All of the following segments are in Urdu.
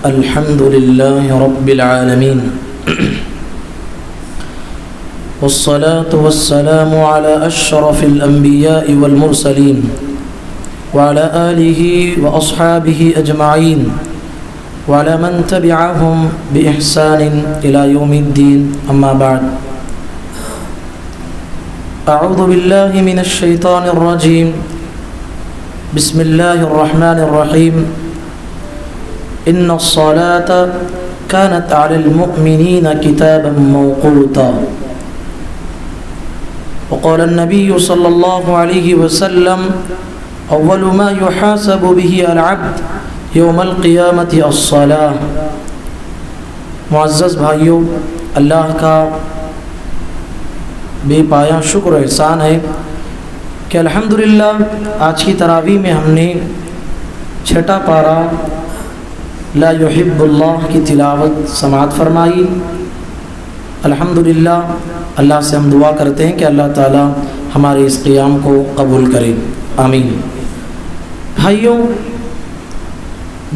الحمد لله رب العالمين والصلاة والسلام على أشرف الأنبياء والمرسلين وعلى آله وأصحابه أجمعين وعلى من تبعهم بإحسان إلى يوم الدين. أما بعد، أعوذ بالله من الشيطان الرجيم. بسم الله الرحمن الرحيم. إن الصلاة كانت على المؤمنين كتابا موقوتا. وقال النبي صلى الله عليه وسلم: أول ما يحاسب به العبد يوم القيامة الصلاة. معزز بھائیوں، اللہ کا بے پایا شکر و احسان ہے کہ الحمدللہ آج کی تراویح میں ہم نے چھٹا پارہ لا یحب اللہ کی تلاوت سماعت فرمائی. الحمدللہ اللہ سے ہم دعا کرتے ہیں کہ اللہ تعالی ہمارے اس قیام کو قبول کرے، آمین. بھائیوں،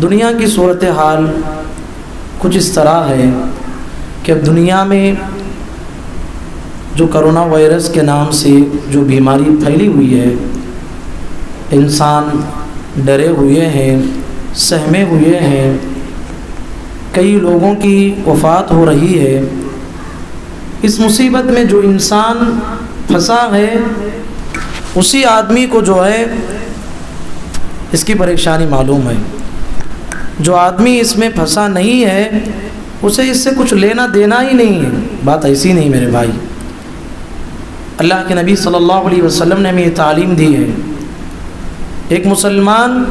دنیا کی صورتحال کچھ اس طرح ہے کہ اب دنیا میں جو کرونا وائرس کے نام سے جو بیماری پھیلی ہوئی ہے، انسان ڈرے ہوئے ہیں، سہمے ہوئے ہیں، کئی لوگوں کی وفات ہو رہی ہے. اس مصیبت میں جو انسان پھنسا ہے اسی آدمی کو جو ہے اس کی پریشانی معلوم ہے. جو آدمی اس میں پھنسا نہیں ہے اسے اس سے کچھ لینا دینا ہی نہیں ہے. بات ایسی نہیں میرے بھائی. اللہ کے نبی صلی اللہ علیہ وسلم نے ہمیں یہ تعلیم دی ہے. ایک مسلمان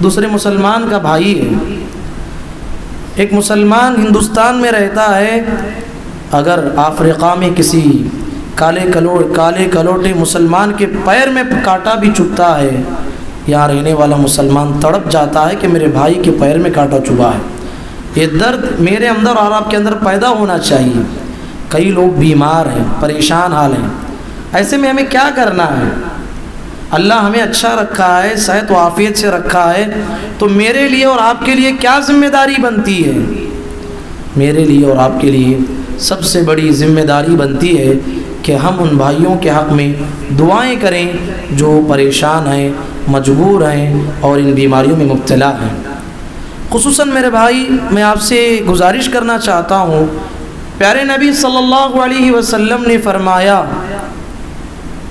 دوسرے مسلمان کا بھائی ہے. ایک مسلمان ہندوستان میں رہتا ہے، اگر افریقہ میں کسی کالے کلوٹے مسلمان کے پیر میں کانٹا بھی چبھتا ہے، یہاں رہنے والا مسلمان تڑپ جاتا ہے کہ میرے بھائی کے پیر میں کانٹا چبھا ہے. یہ درد میرے اندر اور آپ کے اندر پیدا ہونا چاہیے. کئی لوگ بیمار ہیں، پریشان حال ہیں. ایسے میں ہمیں کیا کرنا ہے؟ اللہ ہمیں اچھا رکھا ہے، صحت و عافیت سے رکھا ہے، تو میرے لیے اور آپ کے لیے کیا ذمہ داری بنتی ہے؟ میرے لیے اور آپ کے لیے سب سے بڑی ذمہ داری بنتی ہے کہ ہم ان بھائیوں کے حق میں دعائیں کریں جو پریشان ہیں، مجبور ہیں اور ان بیماریوں میں مبتلا ہیں. خصوصاً میرے بھائی، میں آپ سے گزارش کرنا چاہتا ہوں، پیارے نبی صلی اللہ علیہ وسلم نے فرمایا: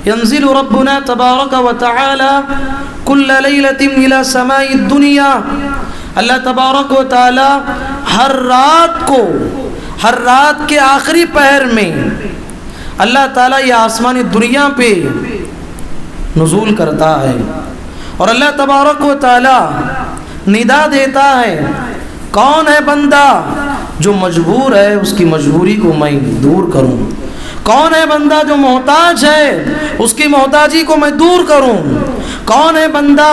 ينزل ربنا تبارک و تعالی كل لیلۃ الى سماء الدنیا. اللہ تبارک و تعالی ہر رات کے آخری پہر میں اللہ تعالیٰ یہ آسمانی دنیا پہ نزول کرتا ہے اور اللہ تبارک و تعالی ندا دیتا ہے: کون ہے بندہ جو مجبور ہے، اس کی مجبوری کو میں دور کروں. کون ہے بندہ جو محتاج ہے، اس کی محتاجی کو میں دور کروں. کون ہے بندہ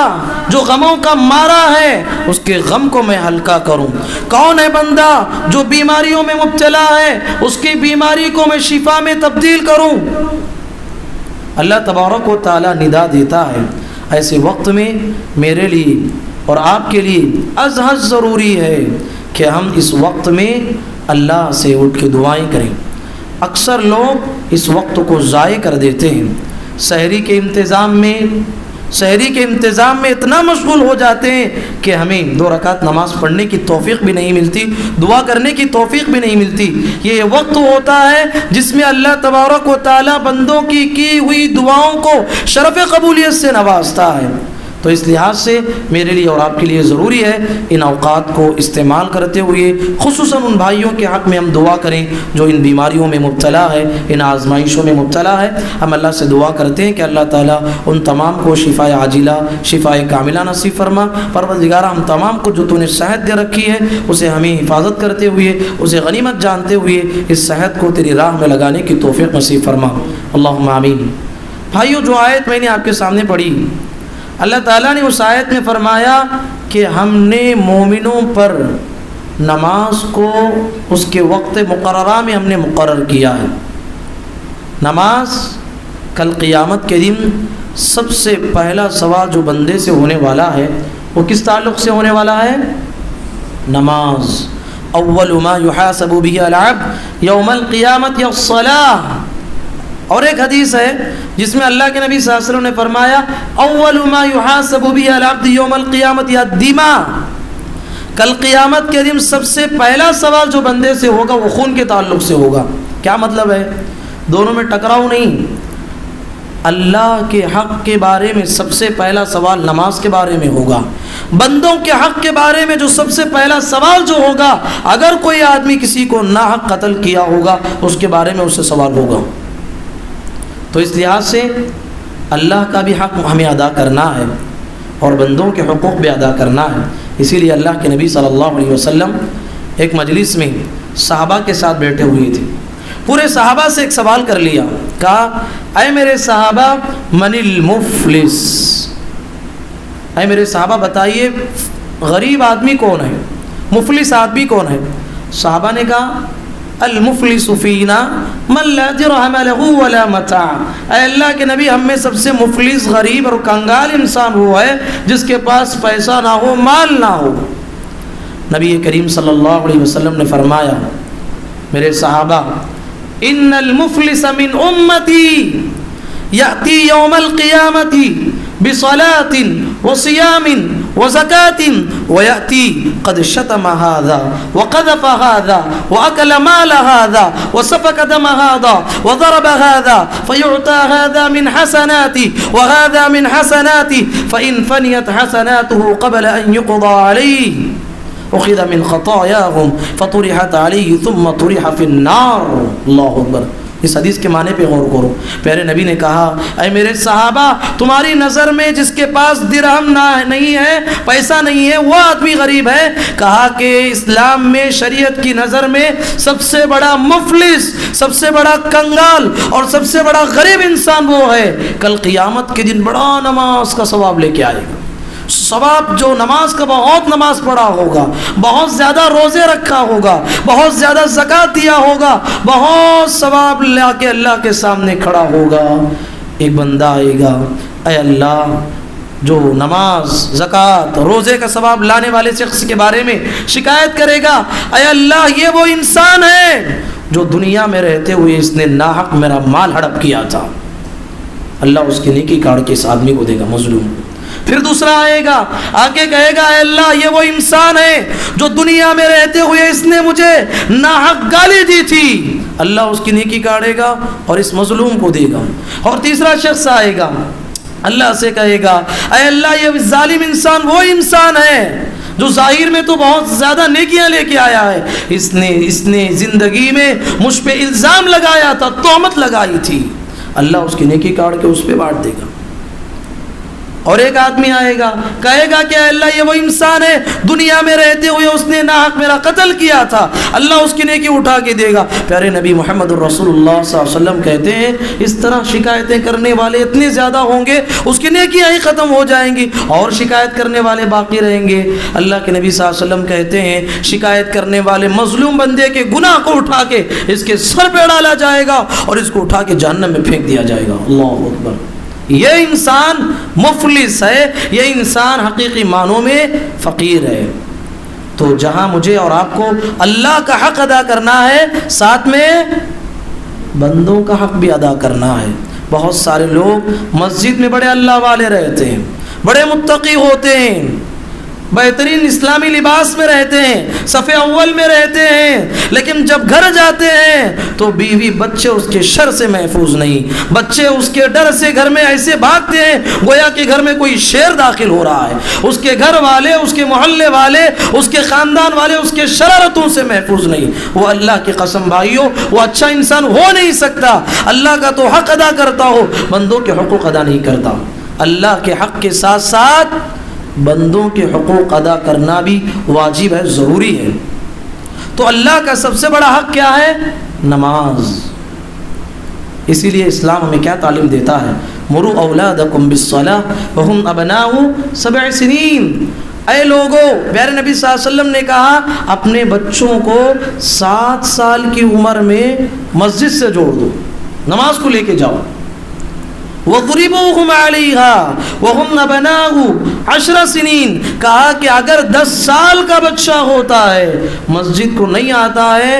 جو غموں کا مارا ہے، اس کے غم کو میں ہلکا کروں. کون ہے بندہ جو بیماریوں میں مبتلا ہے، اس کی بیماری کو میں شفا میں تبدیل کروں. اللہ تبارک و تعالی ندا دیتا ہے. ایسے وقت میں میرے لیے اور آپ کے لیے ازحد ضروری ہے کہ ہم اس وقت میں اللہ سے اٹھ کے دعائیں کریں. اکثر لوگ اس وقت کو ضائع کر دیتے ہیں. سحری کے انتظام میں اتنا مشغول ہو جاتے ہیں کہ ہمیں 2 رکعت نماز پڑھنے کی توفیق بھی نہیں ملتی، دعا کرنے کی توفیق بھی نہیں ملتی. یہ وقت ہوتا ہے جس میں اللہ تبارک و تعالی بندوں کی ہوئی دعاؤں کو شرف قبولیت سے نوازتا ہے. تو اس لحاظ سے میرے لیے اور آپ کے لیے ضروری ہے ان اوقات کو استعمال کرتے ہوئے خصوصاً ان بھائیوں کے حق میں ہم دعا کریں جو ان بیماریوں میں مبتلا ہے، ان آزمائشوں میں مبتلا ہے. ہم اللہ سے دعا کرتے ہیں کہ اللہ تعالیٰ ان تمام کو شفاء عاجلہ، شفاء کاملہ نصیب فرما. پروردگار ہم تمام کو جو تو نے صحت دے رکھی ہے اسے ہمیں حفاظت کرتے ہوئے، اسے غنیمت جانتے ہوئے اس صحت کو تیری راہ میں لگانے کی توفیق نصیب فرما. اللہم آمین. بھائیوں، جو آیت میں نے آپ کے سامنے پڑھی، اللہ تعالیٰ نے اس آیت میں فرمایا کہ ہم نے مومنوں پر نماز کو اس کے وقت مقررہ میں ہم نے مقرر کیا ہے. نماز کل قیامت کے دن سب سے پہلا سوال جو بندے سے ہونے والا ہے وہ کس تعلق سے ہونے والا ہے؟ نماز اول ما یحاسب به العبد یوم القیامت الصلاۃ. اور ایک حدیث ہے جس میں اللہ کے نبی صلی اللہ علیہ وسلم نے فرمایا اول ما یحاسب به العبد یوم القیامت الدماء. کل قیامت کے دن سب سے پہلا سوال جو بندے سے ہوگا وہ خون کے تعلق سے ہوگا. کیا مطلب ہے؟ دونوں میں ٹکراؤ نہیں. اللہ کے حق کے بارے میں سب سے پہلا سوال نماز کے بارے میں ہوگا. بندوں کے حق کے بارے میں جو سب سے پہلا سوال جو ہوگا، اگر کوئی آدمی کسی کو ناحق قتل کیا ہوگا اس کے بارے میں اس سے سوال ہوگا. تو اس لحاظ سے اللہ کا بھی حق ہمیں ادا کرنا ہے اور بندوں کے حقوق بھی ادا کرنا ہے. اسی لیے اللہ کے نبی صلی اللہ علیہ وسلم ایک مجلس میں صحابہ کے ساتھ بیٹھے ہوئے تھے. پورے صحابہ سے ایک سوال کر لیا، کہا اے میرے صحابہ من المفلس، اے میرے صحابہ بتائیے غریب آدمی کون ہے، مفلس آدمی کون ہے؟ صحابہ نے کہا المفلس فینا من لا درہم لہ ولا متاع. اے اللہ کے نبی ہم میں سب سے مفلس، غریب اور کنگال انسان وہ ہے جس کے پاس پیسہ نہ ہو، مال نہ ہو. نبی کریم صلی اللہ علیہ وسلم نے فرمایا میرے صحابہ ان المفلس من امتی یأتی یوم القیامت بصلاۃ وصیام وزکاۃ ویأتی قد شتم هذا وقذف هذا واکل مال هذا وسفك دم هذا وضرب هذا فيعطى هذا من حسناته وهذا من حسناته فإن فنيت حسناته قبل أن يقضى عليه اخذ من خطاياهم فطرحت عليه ثم طرح في النار. اللہ اکبر. اس حدیث کے معنی پہ غور کرو. پیارے نبی نے کہا اے میرے صحابہ تمہاری نظر میں جس کے پاس درہم نہیں ہے، پیسہ نہیں ہے، وہ آدمی غریب ہے. کہا کہ اسلام میں شریعت کی نظر میں سب سے بڑا مفلس، سب سے بڑا کنگال اور سب سے بڑا غریب انسان وہ ہے کل قیامت کے دن بڑا نماز کا ثواب لے کے آئے گا. ثواب جو نماز کا بہت نماز پڑھا ہوگا، بہت زیادہ روزے رکھا ہوگا، بہت زیادہ زکوٰۃ دیا ہوگا، بہت ثواب لا کے اللہ کے سامنے کھڑا ہوگا. ایک بندہ آئے گا اے اللہ جو نماز، زکوٰۃ، روزے کا ثواب لانے والے شخص کے بارے میں شکایت کرے گا اے اللہ یہ وہ انسان ہے جو دنیا میں رہتے ہوئے اس نے ناحق میرا مال ہڑپ کیا تھا. اللہ اس کی نیکی کاٹ کے اس آدمی کو دے گا مظلوم. پھر دوسرا آئے گا آ کے کہے گا اے اللہ یہ وہ انسان ہے جو دنیا میں رہتے ہوئے اس نے مجھے ناحق گالی دی تھی. اللہ اس کی نیکی کاٹے گا اور اس مظلوم کو دے گا. اور تیسرا شخص آئے گا اللہ سے کہے گا اے اللہ یہ ظالم انسان وہ انسان ہے جو ظاہر میں تو بہت زیادہ نیکیاں لے کے آیا ہے، اس نے زندگی میں مجھ پہ الزام لگایا تھا، تہمت لگائی تھی. اللہ اس کی نیکی کاٹ کے اس پہ بانٹ دے گا. اور ایک آدمی آئے گا کہے گا کہ اللہ یہ وہ انسان ہے دنیا میں رہتے ہوئے اس نے ناحق میرا قتل کیا تھا، اللہ اس کی نیکی اٹھا کے دے گا. پیارے نبی محمد الرسول اللہ صلی اللہ علیہ وسلم کہتے ہیں اس طرح شکایتیں کرنے والے اتنے زیادہ ہوں گے اس کی نیکیاں ہی ختم ہو جائیں گی اور شکایت کرنے والے باقی رہیں گے. اللہ کے نبی صلی اللہ علیہ وسلم کہتے ہیں شکایت کرنے والے مظلوم بندے کے گناہ کو اٹھا کے اس کے سر پہ ڈالا جائے گا اور اس کو اٹھا کے جہنم میں پھینک دیا جائے گا. اللہ اکبر. یہ انسان مفلس ہے، یہ انسان حقیقی معنوں میں فقیر ہے. تو جہاں مجھے اور آپ کو اللہ کا حق ادا کرنا ہے ساتھ میں بندوں کا حق بھی ادا کرنا ہے. بہت سارے لوگ مسجد میں بڑے اللہ والے رہتے ہیں، بڑے متقی ہوتے ہیں، بہترین اسلامی لباس میں رہتے ہیں، صف اول میں رہتے ہیں، لیکن جب گھر جاتے ہیں تو بیوی بچے اس کے شر سے محفوظ نہیں. بچے اس کے ڈر سے گھر میں ایسے بھاگتے ہیں گویا کہ گھر میں کوئی شیر داخل ہو رہا ہے. اس کے گھر والے، اس کے محلے والے، اس کے خاندان والے اس کے شرارتوں سے محفوظ نہیں. وہ اللہ کی قسم بھائیوں وہ اچھا انسان ہو نہیں سکتا. اللہ کا تو حق ادا کرتا ہو، بندوں کے حقوق ادا نہیں کرتا. اللہ کے حق کے ساتھ ساتھ بندوں کے حقوق ادا کرنا بھی واجب ہے، ضروری ہے. تو اللہ کا سب سے بڑا حق کیا ہے؟ نماز. اسی لیے اسلام ہمیں کیا تعلیم دیتا ہے؟ مروا اولادکم بالصلاۃ وهم ابناء 7 سنین. اے لوگو، پیارے نبی صلی اللہ علیہ وسلم نے کہا اپنے بچوں کو 7 سال کی عمر میں مسجد سے جوڑ دو، نماز کو لے کے جاؤ. وَضْرِبُوهُمْ عَلَيْهَا وَهُمْ أَبْنَاءُ 10 سنین، کہا کہ اگر 10 سال کا بچہ ہوتا ہے مسجد کو نہیں آتا ہے،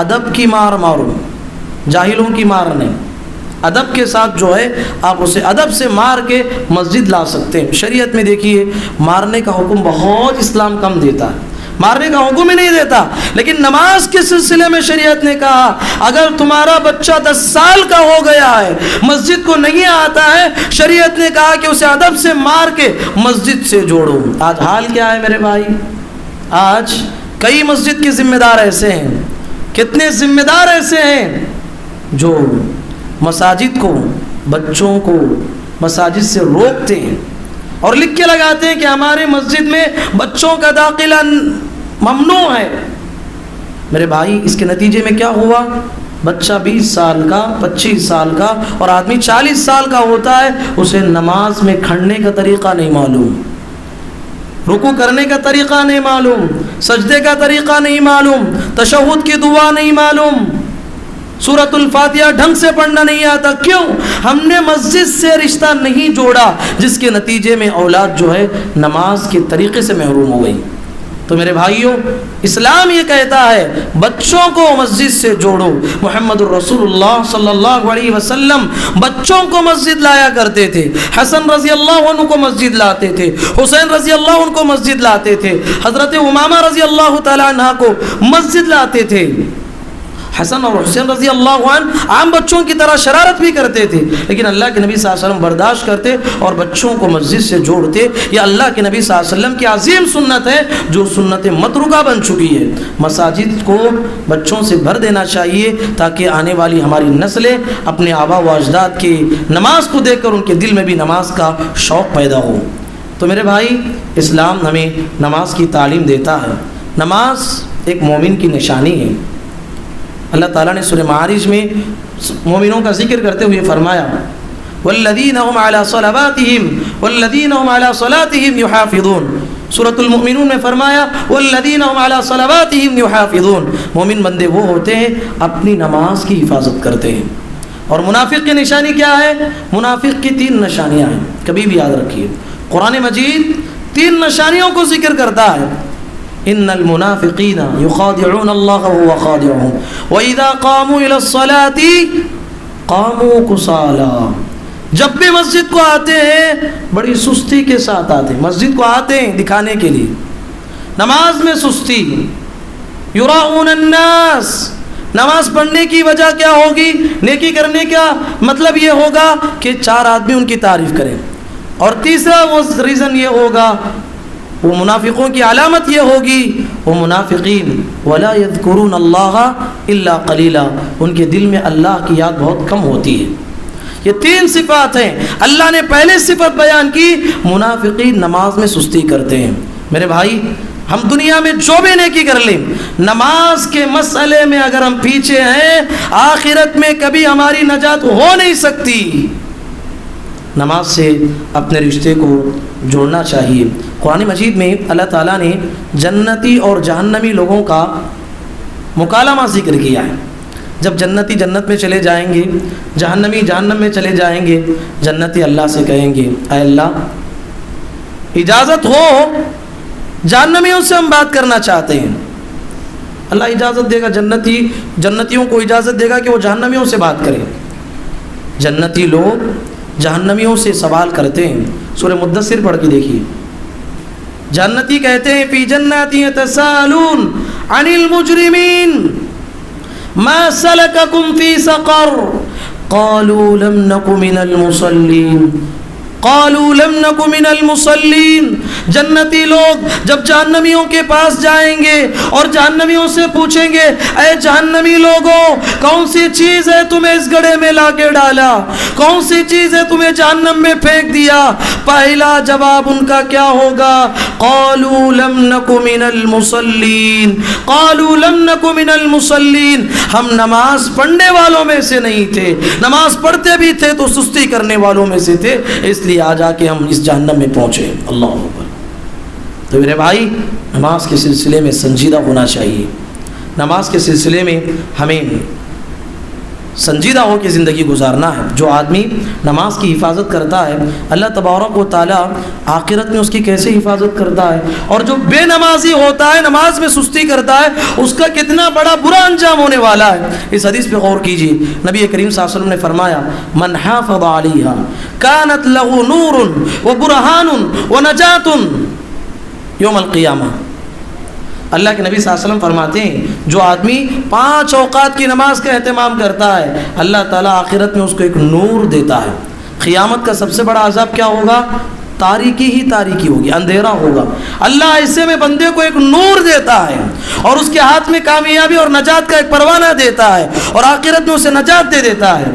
ادب کی مار مارو، جاہلوں کی مار نہیں، ادب کے ساتھ جو ہے آپ اسے ادب سے مار کے مسجد لا سکتے ہیں۔ شریعت میں دیکھیے مارنے کا حکم بہت اسلام کم دیتا ہے، مارنے کا حکم ہی نہیں دیتا، لیکن نماز کے سلسلے میں شریعت نے کہا اگر تمہارا بچہ 10 سال کا ہو گیا ہے مسجد کو نہیں آتا ہے، شریعت نے کہا کہ اسے ادب سے مار کے مسجد سے جوڑو۔ آج حال کیا ہے میرے بھائی؟ آج کئی مسجد کے ذمہ دار ایسے ہیں، کتنے ذمہ دار ایسے ہیں جو مساجد کو، بچوں کو مساجد سے روکتے ہیں اور لکھ کے لگاتے ہیں کہ ہمارے مسجد میں بچوں کا داخلہ ممنوع ہے۔ میرے بھائی اس کے نتیجے میں کیا ہوا؟ بچہ 20 سال کا، 25 سال کا اور آدمی 40 سال کا ہوتا ہے، اسے نماز میں کھڑنے کا طریقہ نہیں معلوم، رکوع کرنے کا طریقہ نہیں معلوم، سجدے کا طریقہ نہیں معلوم، تشہد کی دعا نہیں معلوم، سورۃ الفاتحہ ڈھنگ سے پڑھنا نہیں آتا۔ کیوں؟ ہم نے مسجد سے رشتہ نہیں جوڑا، جس کے نتیجے میں اولاد جو ہے نماز کے طریقے سے محروم ہو گئی۔ تو میرے بھائیوں، اسلام یہ کہتا ہے بچوں کو مسجد سے جوڑو۔ محمد الرسول اللہ صلی اللہ علیہ وسلم بچوں کو مسجد لایا کرتے تھے، حسن رضی اللہ عنہ کو مسجد لاتے تھے، حسین رضی اللہ عنہ کو مسجد لاتے تھے، حضرت امامہ رضی اللہ تعالی عنہ کو مسجد لاتے تھے۔ حسن اور حسین رضی اللہ عنہ عام بچوں کی طرح شرارت بھی کرتے تھے، لیکن اللہ کے نبی صلی اللہ علیہ وسلم برداشت کرتے اور بچوں کو مسجد سے جوڑتے۔ یہ اللہ کے نبی صلی اللہ علیہ وسلم کی عظیم سنت ہے جو سنت متروکہ بن چکی ہے۔ مساجد کو بچوں سے بھر دینا چاہیے تاکہ آنے والی ہماری نسلیں اپنے آبا و اجداد کی نماز کو دیکھ کر ان کے دل میں بھی نماز کا شوق پیدا ہو۔ تو میرے بھائی، اسلام ہمیں نماز کی تعلیم دیتا ہے۔ نماز ایک مومن کی نشانی ہے۔ اللہ تعالیٰ نے سورہ معارج میں مومنوں کا ذکر کرتے ہوئے فرمایا والذین هم علی صلاتهم یحافظون۔ سورۃ المؤمنون میں فرمایا والذین هم علی صلواتهم یحافظون۔ مومن بندے وہ ہوتے ہیں اپنی نماز کی حفاظت کرتے ہیں۔ اور منافق کی نشانی کیا ہے؟ منافق کی 3 نشانیاں ہیں، کبھی بھی یاد رکھیے۔ قرآن مجید 3 نشانیوں کو ذکر کرتا ہے۔ ان المنافقین یخادعون اللہ وهو خادعهم واذا قاموا الى الصلاة قاموا کسالى۔ جب بھی مسجد کو آتے ہیں بڑی سستی کے ساتھ آتے ہیں، مسجد کو آتے ہیں دکھانے کے لیے، نماز میں سستی۔ یراؤون الناس، نماز پڑھنے کی وجہ کیا ہوگی؟ نیکی کرنے کا مطلب یہ ہوگا کہ 4 آدمی ان کی تعریف کریں، اور تیسرا وہ ریزن یہ ہوگا، وہ منافقوں کی علامت یہ ہوگی وہ منافقین ولا یذکرون اللہ الا قلیلا، ان کے دل میں اللہ کی یاد بہت کم ہوتی ہے۔ یہ 3 صفات ہیں۔ اللہ نے پہلے صفت بیان کی، منافقین نماز میں سستی کرتے ہیں۔ میرے بھائی، ہم دنیا میں جو بھی نیکی کر لیں، نماز کے مسئلے میں اگر ہم پیچھے ہیں آخرت میں کبھی ہماری نجات ہو نہیں سکتی۔ نماز سے اپنے رشتے کو جوڑنا چاہیے۔ قرآن مجید میں اللہ تعالیٰ نے جنتی اور جہنمی لوگوں کا مکالمہ ذکر کیا ہے۔ جب جنتی جنت میں چلے جائیں گے، جہنمی جہنم میں چلے جائیں گے، جنتی اللہ سے کہیں گے اے اللہ اجازت ہو جہنمیوں سے ہم بات کرنا چاہتے ہیں۔ اللہ اجازت دے گا، جنتیوں کو اجازت دے گا کہ وہ جہنمیوں سے بات کریں۔ جنتی لوگ جہنمیوں سے سوال کرتے ہیں۔ سورہ مدثر پڑھ کے دیکھیے، جنتی کہتے ہیں فی جنات یتساءلون عن المجرمین ما سلککم فی سقر قالوا لم نک من المصلین قالوا لم نک من المصلین۔ جنتی لوگ جب جہنمیوں کے پاس جائیں گے اور جہنمیوں سے پوچھیں گے اے جہنمی لوگوں کون سی چیز ہے تمہیں اس گڑھے میں لا کے ڈالا، کون سی چیز ہے تمہیں جہنم میں پھینک دیا؟ پہلا جواب ان کا کیا ہوگا؟ قالوا لم نک من المصلین قالوا لم نک من المصلین، ہم نماز پڑھنے والوں میں سے نہیں تھے، نماز پڑھتے بھی تھے تو سستی کرنے والوں میں سے تھے، اس لیے آ جا کے ہم اس جہنم میں پہنچے۔ اللہ اکبر۔ تو میرے بھائی، نماز کے سلسلے میں سنجیدہ ہونا چاہیے۔ نماز کے سلسلے میں ہمیں سنجیدہ ہو کے زندگی گزارنا ہے۔ جو آدمی نماز کی حفاظت کرتا ہے اللہ تبارک و تعالیٰ آخرت میں اس کی کیسے حفاظت کرتا ہے، اور جو بے نمازی ہوتا ہے، نماز میں سستی کرتا ہے، اس کا کتنا بڑا برا انجام ہونے والا ہے۔ اس حدیث پہ غور کیجیے، نبی کریم صلی اللہ علیہ وسلم نے فرمایا من حافظ علیہا کانت لہ نور و برہان و نجات یوم القیامہ۔ اللہ کے نبی صلی اللہ علیہ وسلم فرماتے ہیں جو آدمی 5 اوقات کی نماز کا اہتمام کرتا ہے اللہ تعالیٰ آخرت میں اس کو ایک نور دیتا ہے۔ قیامت کا سب سے بڑا عذاب کیا ہوگا؟ تاریکی ہی تاریکی ہوگی، اندھیرا ہوگا۔ اللہ ایسے میں بندے کو ایک نور دیتا ہے اور اس کے ہاتھ میں کامیابی اور نجات کا ایک پروانہ دیتا ہے اور آخرت میں اسے نجات دے دیتا ہے۔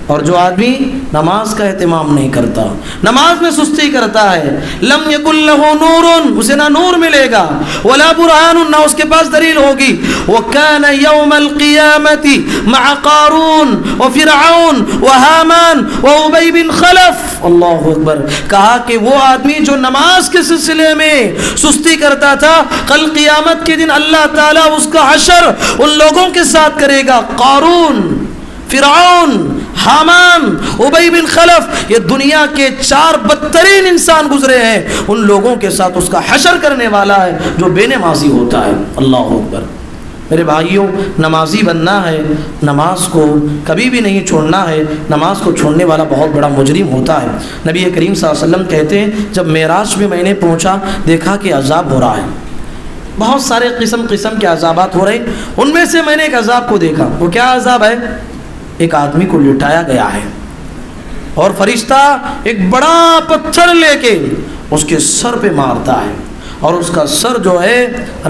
اور جو آدمی نماز کا اہتمام نہیں کرتا، نماز میں سستی کرتا ہے، لم یکن لہ نور، اسے نہ نور ملے گا، ولا برہان، نہ اس کے پاس دلیل ہوگی۔ وکان یوم القیامۃ مع قارون وفرعون وہامان وابی بن خلف۔ اللہ اکبر، کہا کہ وہ آدمی جو نماز کے سلسلے میں سستی کرتا تھا، کل قیامت کے دن اللہ تعالیٰ اس کا حشر ان لوگوں کے ساتھ کرے گا، قارون، فرعون، حامان، ابی بن خلف، یہ دنیا کے 4 بدترین انسان گزرے ہیں، ان لوگوں کے ساتھ اس کا حشر کرنے والا ہے جو بے نمازی ہوتا ہے۔ اللہ اکبر۔ میرے بھائیوں، نمازی بننا ہے، نماز کو کبھی بھی نہیں چھوڑنا ہے۔ نماز کو چھوڑنے والا بہت بڑا مجرم ہوتا ہے۔ نبی کریم صلی اللہ علیہ وسلم کہتے ہیں جب معراج میں میں نے پہنچا دیکھا کہ عذاب ہو رہا ہے، بہت سارے قسم قسم کے عذابات ہو رہے ہیں، ان میں سے میں نے ایک عذاب کو دیکھا۔ وہ کیا عذاب ہے؟ ایک آدمی کو لٹایا گیا ہے اور فرشتہ ایک بڑا پتھر لے کے اس کے سر پہ مارتا ہے اور اس کا سر جو ہے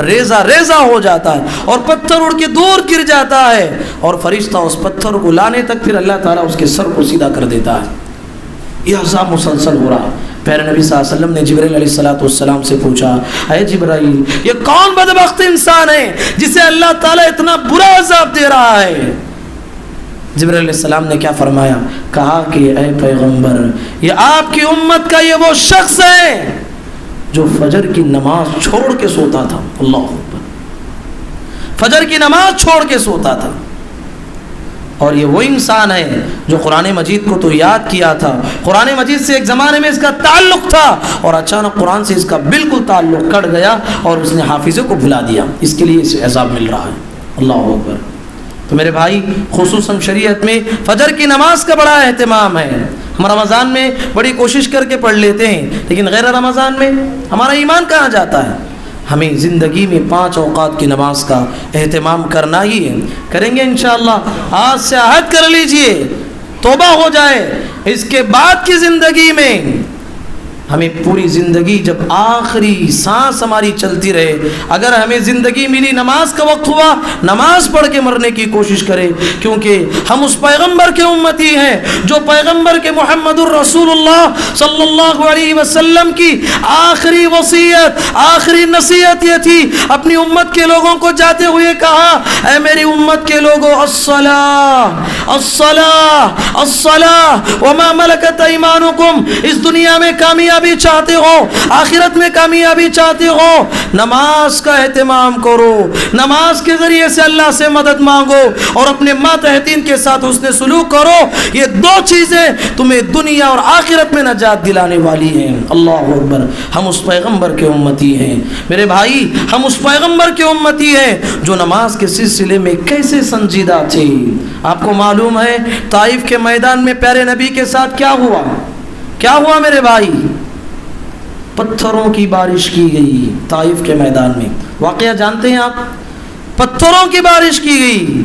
ریزہ ریزہ ہو جاتا ہے اور پتھر اڑ کے دور گر جاتا ہے اور فرشتہ اس پتھر کو لانے تک پھر اللہ تعالیٰ اس کے سر کو سیدھا کر دیتا ہے۔ یہ عذاب مسلسل ہو رہا ہے۔ پیارے نبی صلی اللہ علیہ وسلم نے جبرائیل علیہ السلام سے پوچھا، اے جبرائیل، یہ کون بدبخت انسان ہے جسے اللہ تعالیٰ اتنا برا عذاب دے رہا ہے؟ جبرائیل علیہ السلام نے کیا فرمایا؟ کہا کہ اے پیغمبر، یہ آپ کی امت کا یہ وہ شخص ہے جو فجر کی نماز چھوڑ کے سوتا تھا۔ اللہ اکبر، فجر کی نماز چھوڑ کے سوتا تھا، اور یہ وہ انسان ہے جو قرآن مجید کو تو یاد کیا تھا، قرآن مجید سے ایک زمانے میں اس کا تعلق تھا اور اچانک قرآن سے اس کا بالکل تعلق کٹ گیا اور اس نے حافظے کو بھلا دیا، اس کے لیے اسے عذاب مل رہا ہے۔ اللہ اکبر۔ تو میرے بھائی، خصوصاً شریعت میں فجر کی نماز کا بڑا اہتمام ہے۔ ہم رمضان میں بڑی کوشش کر کے پڑھ لیتے ہیں، لیکن غیر رمضان میں ہمارا ایمان کہاں جاتا ہے؟ ہمیں زندگی میں 5 اوقات کی نماز کا اہتمام کرنا ہی ہے۔ کریں گے انشاءاللہ؟ آج سے عہد کر لیجئے، توبہ ہو جائے، اس کے بعد کی زندگی میں ہمیں پوری زندگی جب آخری سانس ہماری چلتی رہے، اگر ہمیں زندگی ملی، نماز کا وقت ہوا، نماز پڑھ کے مرنے کی کوشش کرے، کیونکہ ہم اس پیغمبر کے امتی ہیں جو پیغمبر کے محمد الرسول اللہ صلی اللہ علیہ وسلم کی آخری وصیت، آخری نصیحت یہ تھی، اپنی امت کے لوگوں کو جاتے ہوئے کہا، اے میری امت کے لوگوں، الصلاۃ الصلاۃ الصلاۃ وما ملکت ایمانکم، اس دنیا میں کامیابی چاہتے ہو، آخرت میں کامیابی چاہتے ہو، نماز کا اہتمام کرو، نماز کے ذریعے سے اللہ سے مدد مانگو اور اپنے ماتحتین کے ساتھ حسن سلوک کرو، یہ 2 چیزیں تمہیں دنیا اور آخرت میں نجات دلانے والی ہیں۔ اللہ اکبر۔ ہم اس پیغمبر کے امتی ہیں میرے بھائی، ہم اس پیغمبر کے امتی ہیں جو نماز کے سلسلے میں کیسے سنجیدہ تھے۔ آپ کو معلوم ہے طائف کے میدان میں پیارے نبی کے ساتھ کیا ہوا؟ کیا ہوا میرے بھائی؟ پتھروں کی بارش کی گئی طائف کے میدان میں، واقعہ جانتے ہیں آپ؟ پتھروں کی بارش کی گئی،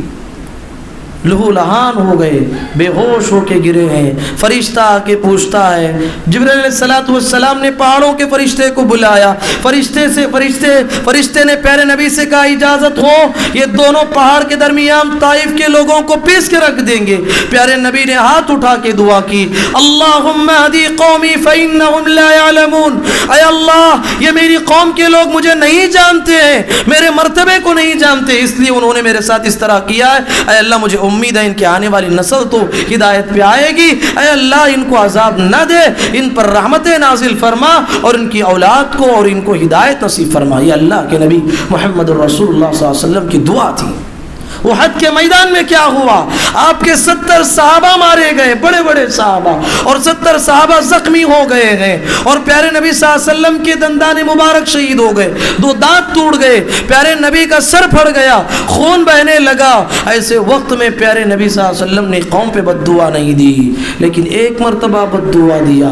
لہو لہان ہو گئے، بے ہوش ہو کے گرے ہیں۔ فرشتہ آ کے پوچھتا ہے، جبرائیل علیہ السلام نے پہاڑوں کے فرشتے کو بلایا، فرشتے نے پیارے نبی سے کہا اجازت ہو، یہ دونوں پہاڑ کے درمیان طائف کے لوگوں کو پیس کے رکھ دیں گے۔ پیارے نبی نے ہاتھ اٹھا کے دعا کی، اللہم اہدی قومی فإنہم لا یعلمون، اے اللہ یہ میری قوم کے لوگ مجھے نہیں جانتے ہیں، میرے مرتبے کو نہیں جانتے، اس لیے انہوں نے میرے ساتھ اس طرح کیا ہے۔ اے اللہ مجھے امید ہے ان کی آنے والی نسل تو ہدایت پہ آئے گی، اے اللہ ان کو عذاب نہ دے، ان پر رحمتیں نازل فرما اور ان کی اولاد کو اور ان کو ہدایت نصیب فرما۔ یہ اللہ کے نبی محمد الرسول اللہ صلی اللہ علیہ وسلم کی دعا تھی۔ احد کے میدان میں کیا ہوا؟ آپ کے 70 صحابہ مارے گئے، بڑے بڑے صحابہ، اور 70 صحابہ زخمی ہو گئے ہیں، اور پیارے نبی صلی اللہ علیہ وسلم کے دندان مبارک شہید ہو گئے، 2 دانت ٹوٹ گئے، پیارے نبی کا سر پھڑ گیا، خون بہنے لگا۔ ایسے وقت میں پیارے نبی صلی اللہ علیہ وسلم نے قوم پہ بد دعا نہیں دی، لیکن ایک مرتبہ بد دعا دیا،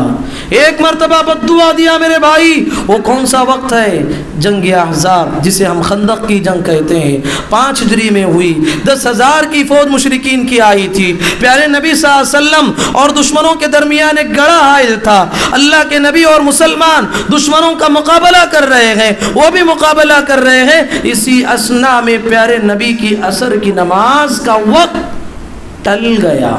ایک مرتبہ بد دعا دیا میرے بھائی۔ وہ کون سا وقت ہے؟ جنگ احزاب، جسے ہم خندق کی جنگ کہتے ہیں، 5 ہجری میں ہوئی۔ 10,000 کی فوج مشرکین کی آئی تھی، پیارے نبی صلی اللہ علیہ وسلم اور دشمنوں کے درمیان ایک گڑھا حائل تھا۔ اللہ کے نبی اور مسلمان دشمنوں کا مقابلہ کر رہے ہیں، وہ بھی مقابلہ کر رہے ہیں۔ اسی اثنا میں پیارے نبی کی عصر کی نماز کا وقت ٹل گیا،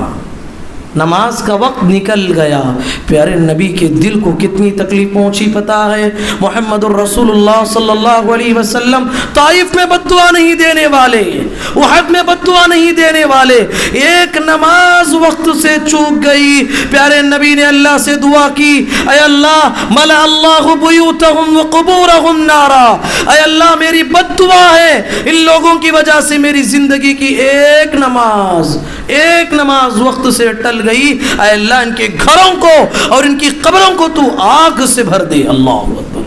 نماز کا وقت نکل گیا۔ پیارے نبی کے دل کو کتنی تکلیف پہنچی پتہ ہے؟ محمد الرسول اللہ صلی اللہ علیہ وسلم طائف میں بد دعا نہیں دینے والے، احد میں بد دعا نہیں دینے والے، ایک نماز وقت سے چوک گئی۔ پیارے نبی نے اللہ سے دعا کی، اے اللہ ملأ اللہ بیوتہم وقبورہم نارا، اے اللہ میری بد دعا ہے، ان لوگوں کی وجہ سے میری زندگی کی ایک نماز وقت سے ٹل گئی، اے اللہ ان کے گھروں کو اور ان کی قبروں کو تو آگ سے بھر دے۔ اللہ اکبر،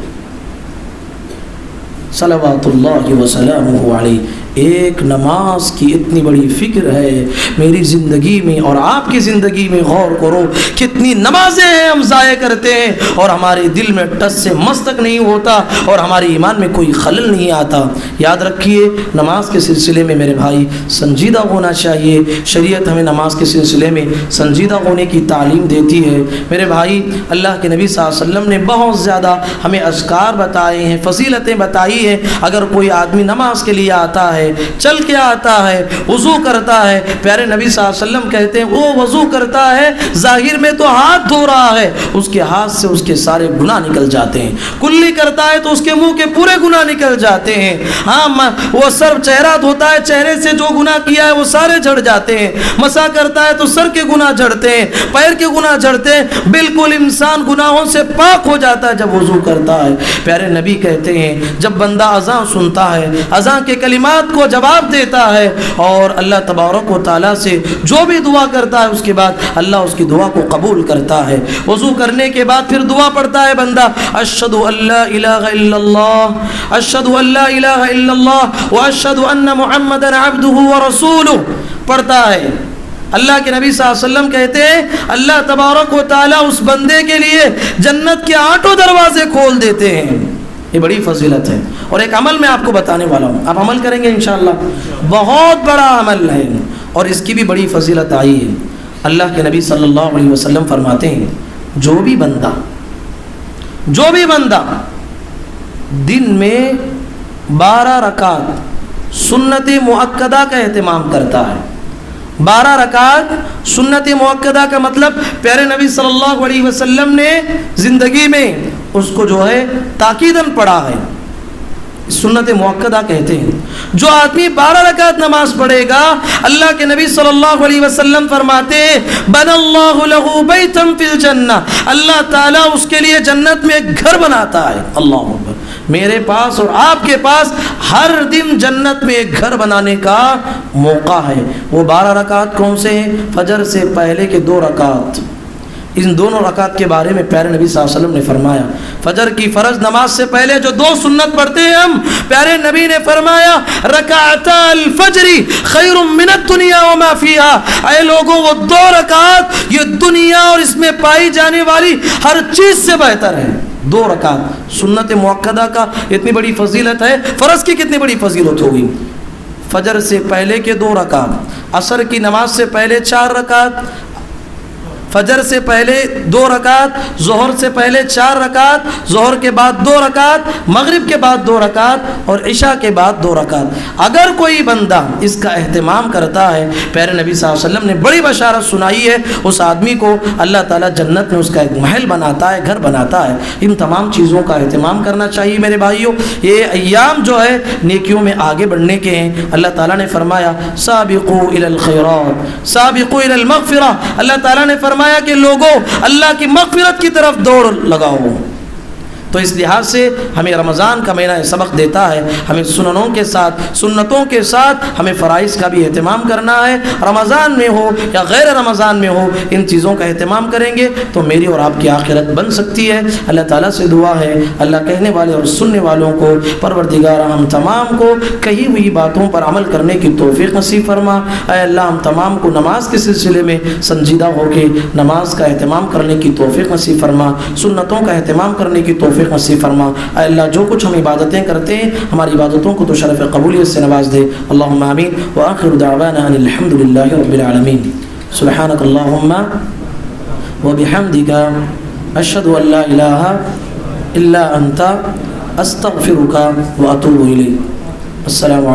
صلوات اللہ وسلامہ علیہ۔ ایک نماز کی اتنی بڑی فکر ہے میری زندگی میں اور آپ کی زندگی میں، غور کرو کتنی نمازیں ہیں ہم ضائع کرتے ہیں اور ہمارے دل میں ٹس سے مس تک نہیں ہوتا اور ہمارے ایمان میں کوئی خلل نہیں آتا۔ یاد رکھیے نماز کے سلسلے میں میرے بھائی سنجیدہ ہونا چاہیے۔ شریعت ہمیں نماز کے سلسلے میں سنجیدہ ہونے کی تعلیم دیتی ہے۔ میرے بھائی اللہ کے نبی صلی اللہ علیہ وسلم نے بہت زیادہ ہمیں اذکار بتائے ہیں، فضیلتیں بتائی ہیں۔ اگر کوئی آدمی نماز کے لیے آتا ہے، چل کے آتا ہے، وضو کرتا ہے، پیارے نبی صلی اللہ علیہ وسلم کہتے ہیں وہ وضو کرتا ہے ظاہر میں تو ہاتھ دھو رہا ہے، اس کے ہاتھ سے اس کے سارے گناہ نکل جاتے ہیں۔ کلی کرتا ہے تو اس کے منہ کے پورے گناہ نکل جاتے ہیں۔ ہاں وہ سر چہرہ دھوتا ہے، چہرے سے جو گناہ کیا ہے وہ سارے جھڑ جاتے ہیں۔ مسا کرتا ہے تو سر کے گناہ جھڑتے ہیں، پیر کے گناہ جھڑتے ہیں، بالکل انسان گناہوں سے پاک ہو جاتا ہے جب وضو کرتا ہے۔ پیارے نبی کہتے ہیں جب بندہ اذان سنتا ہے، اذان کے کلمات کو جواب دیتا ہے اور اللہ تبارک و تعالیٰ سے جو بھی دعا کرتا ہے اس کے بعد اللہ اس کی دعا کو قبول کرتا ہے۔ وضو کرنے کے بعد پھر دعا پڑھتا ہے بندہ، اشہد ان لا الہ الا اللہ، اشہد ان لا الہ الا اللہ واشہد ان محمدا عبدہ ورسولہ پڑھتا ہے۔ اللہ کے نبی صلی اللہ علیہ وسلم کہتے ہیں اللہ تبارک و تعالیٰ اس بندے کے لیے جنت کے 8 دروازے کھول دیتے ہیں۔ یہ بڑی فضیلت ہے اور ایک عمل میں آپ کو بتانے والا ہوں، آپ عمل کریں گے انشاءاللہ، بہت بڑا عمل ہے اور اس کی بھی بڑی فضیلت آئی ہے۔ اللہ کے نبی صلی اللہ علیہ وسلم فرماتے ہیں جو بھی بندہ دن میں 12 رکعت سنت مؤکدہ کا اہتمام کرتا ہے، 12 رکعت سنت مؤکدہ کا مطلب پیارے نبی صلی اللہ علیہ وسلم نے زندگی میں اس کو جو ہے تاکیداً پڑھا ہے، سنت مؤکدہ کہتے ہیں۔ جو آدمی 12 رکعت نماز پڑھے گا اللہ کے نبی صلی اللہ علیہ وسلم فرماتے ہیں بنى اللہ لہ بیتا فی الجنہ، اللہ تعالیٰ اس کے لیے جنت میں ایک گھر بناتا ہے۔ اللہ اکبر، میرے پاس اور آپ کے پاس ہر دن جنت میں ایک گھر بنانے کا موقع ہے۔ وہ 12 رکعت کون سے ہیں؟ فجر سے پہلے کے 2 رکعت، ان دونوں رکعت کے بارے میں پیارے نبی صلی اللہ علیہ وسلم نے فرمایا فجر کی فرض نماز سے پہلے جو 2 سنت پڑھتے ہیں ہم، پیارے نبی نے فرمایا رکعتا الفجر خیر من الدنیا وما فیہا، اے لوگوں وہ 2 رکعت یہ دنیا اور اس میں پائی جانے والی ہر چیز سے بہتر ہے۔ 2 رکعت سنت مؤکدہ کا اتنی بڑی فضیلت ہے، فرض کی کتنی بڑی فضیلت ہوگی؟ فجر سے پہلے کے 2 رکعت، عصر کی نماز سے پہلے 4 رکعت، فجر سے پہلے 2 رکعت، ظہر سے پہلے 4 رکعت، ظہر کے بعد 2 رکعت، مغرب کے بعد 2 رکعت اور عشاء کے بعد 2 رکعت۔ اگر کوئی بندہ اس کا اہتمام کرتا ہے، پیارے نبی صلی اللہ علیہ وسلم نے بڑی بشارت سنائی ہے، اس آدمی کو اللہ تعالیٰ جنت میں اس کا ایک محل بناتا ہے، گھر بناتا ہے۔ ان تمام چیزوں کا اہتمام کرنا چاہیے میرے بھائیوں۔ یہ ایام جو ہے نیکیوں میں آگے بڑھنے کے ہیں۔ اللہ تعالیٰ نے فرمایا سابقوا الی الخیرات سابقوا الی المغفرہ، اللہ تعالیٰ نے فرمایا کہ لوگوں اللہ کی مغفرت کی طرف دوڑ لگاؤ۔ تو اس لحاظ سے ہمیں رمضان کا مہینہ سبق دیتا ہے، ہمیں سننوں کے ساتھ، سنتوں کے ساتھ ہمیں فرائض کا بھی اہتمام کرنا ہے۔ رمضان میں ہو یا غیر رمضان میں ہو، ان چیزوں کا اہتمام کریں گے تو میری اور آپ کی آخرت بن سکتی ہے۔ اللہ تعالیٰ سے دعا ہے اللہ کہنے والے اور سننے والوں کو پروردگار ہم تمام کو کہی ہوئی باتوں پر عمل کرنے کی توفیق نصیب فرما۔ اے اللہ ہم تمام کو نماز کے سلسلے میں سنجیدہ ہو کے نماز کا اہتمام کرنے کی توفیق نصیب فرما، سنتوں کا اہتمام کرنے کی توفیق نصیب فرما۔ اے اللہ جو کچھ ہم عبادتیں کرتے ہیں ہماری عبادتوں کو تو شرف قبولیت سے نواز دے۔ اللہم آمین وآخر دعوانا ان الحمد للہ رب العالمین۔ سبحانک اللہم وبحمدک اشہد ان لا الہ الا انت استغفرک واتوب الیک۔ السلام علیکم۔